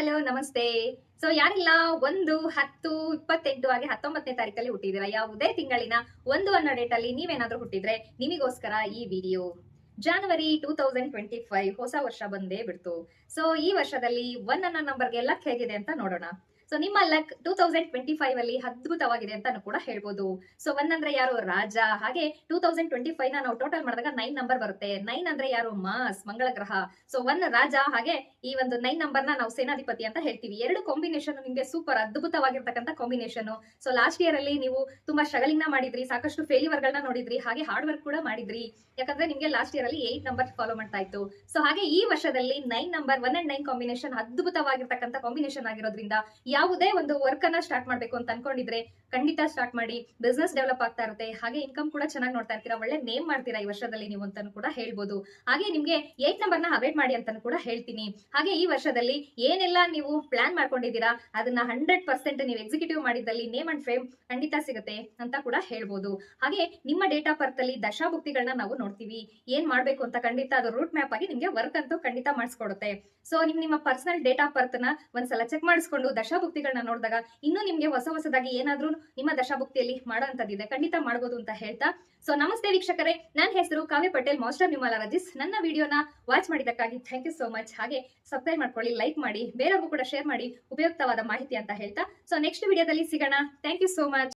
Hello ನಮಸ್ತೆ. So ಯಾರೆಲ್ಲ 1/10/28 ಹಾಗೆ 19ನೇ ತಾರೀಕಲ್ಲಿ ಹುಟ್ಟಿದಿರಾ, ಯಾವುದೇ ತಿಂಗಳಿನ 1 ಅನ್ನೋ ಡೇಟ್ ಅಲ್ಲಿ ನೀವೇನಾದ್ರೂ ಹುಟ್ಟಿದ್ರೆ ನಿಮಗೋಸ್ಕರ ಈ ವಿಡಿಯೋ. ಜಾನ್ವರಿ 2025 ಹೊಸ ವರ್ಷ ಬಂದೇ ಬಿಡ್ತು. ಸೊ ಈ ವರ್ಷದಲ್ಲಿ 1 ಅನ್ನೋ ನಂಬರ್ಗೆ ಲಕ್ ಹೇಗಿದೆ ಅಂತ ನೋಡೋಣ. ಸೊ ನಿಮ್ಮ ಲಕ್ 2025 ಅಲ್ಲಿ ಅದ್ಭುತವಾಗಿದೆ ಅಂತಾನು ಕೂಡ ಹೇಳ್ಬೋದು. ಸೊ 1 ಅಂದ್ರೆ ಯಾರು? ರಾಜ. ಹಾಗೆ 2025 ನಾವು ಟೋಟಲ್ ಮಾಡಿದಾಗ 9 ನಂಬರ್ ಬರುತ್ತೆ. 9 ಅಂದ್ರೆ ಯಾರು? ಮಾಸ್, ಮಂಗಳ ಗ್ರಹ. ಸೊ 1 ರಾಜ, ಹಾಗೆ ಈ ಒಂದು 9 ನಂಬರ್ ನಾವು ಸೇನಾಧಿಪತಿ ಅಂತ ಹೇಳ್ತೀವಿ. ಎರಡು ಕಾಂಬಿನೇಷನ್ ನಿಮ್ಗೆ ಸೂಪರ್ ಅದ್ಭುತವಾಗಿರ್ತಕ್ಕಂಥ ಕಾಂಬಿನೇಷನ್. ಸೊ ಲಾಸ್ಟ್ ಇಯರ್ ಅಲ್ಲಿ ನೀವು ತುಂಬಾ ಸ್ಟ್ರಗಲಿಂಗ್ ನ ಮಾಡಿದ್ರಿ, ಸಾಕಷ್ಟು ಫೇಲ್ಯೂರ್ ಗಳನ್ನ ನೋಡಿದ್ರಿ, ಹಾಗೆ ಹಾರ್ಡ್ ವರ್ಕ್ ಕೂಡ ಮಾಡಿದ್ರಿ. ಯಾಕಂದ್ರೆ ನಿಮ್ಗೆ ಲಾಸ್ಟ್ ಇಯರ್ ಅಲ್ಲಿ 8 ನಂಬರ್ ಫಾಲೋ ಮಾಡ್ತಾ ಇತ್ತು. ಸೊ ಹಾಗೆ ಈ ವರ್ಷದಲ್ಲಿ 9 ನಂಬರ್ 1 and 9 ಕಾಂಬಿನೇಷನ್ ಅದ್ಭುತವಾಗಿರ್ತಕ್ಕಂಥ ಕಾಂಬಿನೇಷನ್ ಆಗಿರೋದ್ರಿಂದ ಯಾವುದೇ ಒಂದು ವರ್ಕ್ ಅನ್ನ ಸ್ಟಾರ್ಟ್ ಮಾಡ್ಬೇಕು ಅಂತ ಅನ್ಕೊಂಡಿದ್ರೆ ಖಂಡಿತ ಸ್ಟಾರ್ಟ್ ಮಾಡಿ. ಬಿಸ್ನೆಸ್ ಡೆವಲಪ್ ಆಗ್ತಾ ಇರುತ್ತೆ, ಹಾಗೆ ಇನ್ಕಮ್ ಕೂಡ ಚೆನ್ನಾಗಿ ನೋಡ್ತಾ ಇರ್ತೀರಾ, ಒಳ್ಳೆ ನೇಮ್ ಮಾಡ್ತೀರಾ ಈ ವರ್ಷದಲ್ಲಿ ನೀವು ಅಂತಾನು ಕೂಡ ಹೇಳ್ಬೋದು. ಹಾಗೆ ನಿಮ್ಗೆ 8 ನಂಬರ್ನ ಅವಾಯ್ಡ್ ಮಾಡಿ ಅಂತಾನು ಕೂಡ ಹೇಳ್ತೀನಿ. ಹಾಗೆ ಈ ವರ್ಷದಲ್ಲಿ ಏನೆಲ್ಲ ನೀವು ಪ್ಲಾನ್ ಮಾಡ್ಕೊಂಡಿದ್ದೀರಾ ಅದನ್ನ 100% ನೀವು ಎಕ್ಸಿಕ್ಯೂಟಿವ್ ಮಾಡಿದ್ದಲ್ಲಿ ನೇಮ್ ಅಂಡ್ ಫೇಮ್ ಖಂಡಿತ ಸಿಗುತ್ತೆ ಅಂತ ಕೂಡ ಹೇಳ್ಬೋದು. ಹಾಗೆ ನಿಮ್ಮ ಡೇಟ್ ಆಫ್ ಬರ್ತ್ ಅಲ್ಲಿ ದಶಾಭುಕ್ತಿಗಳನ್ನ ನಾವು ನೋಡ್ತೀವಿ. ಏನ್ ಮಾಡ್ಬೇಕು ಅಂತ ಖಂಡಿತ ಅದು ರೂಟ್ ಮ್ಯಾಪ್ ಆಗಿ ನಿಮ್ಗೆ ವರ್ಕ್ ಅಂತೂ ಖಂಡಿತ ಮಾಡಿಸ್ಕೊಡುತ್ತೆ. ಸೊ ನಿಮ್ಮ ಪರ್ಸನಲ್ ಡೇಟ್ ಆಫ್ ಬರ್ತ್ ನ ಒಂದ್ಸಲ ಚೆಕ್ ಮಾಡಿಸ್ಕೊಂಡು ದಶಾಭುಕ್ತಿಗಳನ್ನ ನೋಡಿದಾಗ ಇನ್ನೂ ನಿಮ್ಗೆ ಹೊಸದಾಗಿ ಏನಾದ್ರೂ ನಿಮ್ಮ ದಶಾಭುಕ್ತಿಯಲ್ಲಿ ಮಾಡೋಂಥದ್ದಿದೆ ಖಂಡಿತ ಮಾಡ್ಬೋದು ಅಂತ ಹೇಳ್ತಾ, ಸೊ ನಮಸ್ತೆ ವೀಕ್ಷಕರೇ, ನನ್ನ ಹೆಸರು ಕಾವ್ಯ ಪಟೇಲ್, ಮಾಸ್ಟರ್ ನ್ಯೂಮರಾಲಜಿಸ್ಟ್. ನನ್ನ ವಿಡಿಯೋನ ವಾಚ್ ಮಾಡಿದ್ದಕ್ಕಾಗಿ ಥ್ಯಾಂಕ್ ಯು ಸೋ ಮಚ್. ಹಾಗೆ ಸಬ್ಸ್ಕ್ರೈಬ್ ಮಾಡ್ಕೊಳ್ಳಿ, ಲೈಕ್ ಮಾಡಿ, ಬೇರೆಯವ್ರಿಗೂ ಕೂಡ ಶೇರ್ ಮಾಡಿ, ಉಪಯುಕ್ತವಾದ ಮಾಹಿತಿ ಅಂತ ಹೇಳ್ತಾ, ಸೊ ನೆಕ್ಸ್ಟ್ ವಿಡಿಯೋದಲ್ಲಿ ಸಿಗೋಣ. Thank you so much.